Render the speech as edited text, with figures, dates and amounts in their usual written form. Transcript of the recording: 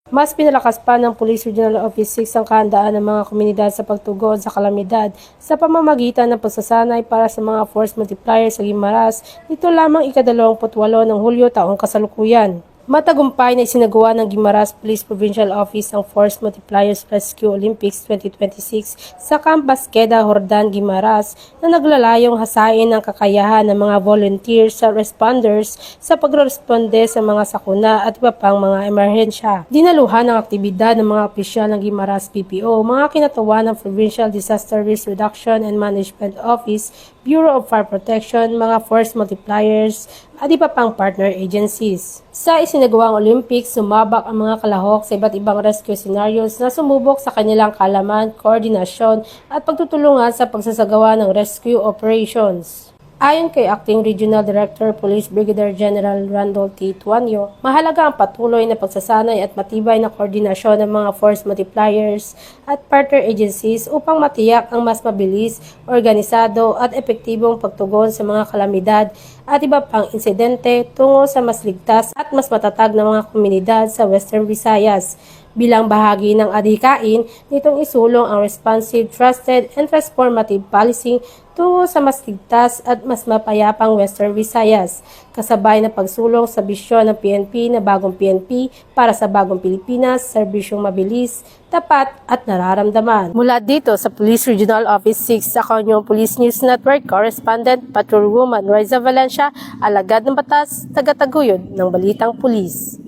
Mas pinalakas pa ng Police Regional Office 6 ang kahandaan ng mga komunidad sa pagtugon sa kalamidad sa pamamagitan ng pagsasanay para sa mga force multiplier sa Guimaras nito lamang ika-28 ng Hulyo taong kasalukuyan. Matagumpay na isinagawa ng Guimaras Police Provincial Office ang Force Multipliers Rescue Olympics 2026 sa Camp Basqueda, Hordan, Guimaras na naglalayong hasain ang kakayahan ng mga volunteers sa responders sa pagresponde sa mga sakuna at iba pang mga emerhensya. Dinaluhan ng aktibidad ng mga opisyal ng Guimaras PPO, mga kinatawan ng Provincial Disaster Risk Reduction and Management Office, Bureau of Fire Protection, mga force multipliers at iba pang partner agencies. Sa isinagawang Olympics, sumabak ang mga kalahok sa iba't ibang rescue scenarios na sumubok sa kanilang kaalaman, koordinasyon at pagtutulungan sa pagsasagawa ng rescue operations. Ayon kay Acting Regional Director Police Brigadier General Randall T. Tuanyo, mahalaga ang patuloy na pagsasanay at matibay na koordinasyon ng mga force multipliers at partner agencies upang matiyak ang mas mabilis, organisado at epektibong pagtugon sa mga kalamidad at iba pang insidente tungo sa mas ligtas at mas matatag na mga komunidad sa Western Visayas. Bilang bahagi ng adhikain, nitong isulong ang responsive, trusted, and transformative policing tungo sa mas ligtas at mas mapayapang Western Visayas, kasabay na pagsulong sa bisyon ng PNP na bagong PNP para sa bagong Pilipinas, serbisyong mabilis, tapat at nararamdaman. Mula dito sa Police Regional Office 6 sa Kanyong Police News Network, Correspondent Patrolwoman Riza Valencia, alagad ng batas, tagataguyod ng Balitang Pulis.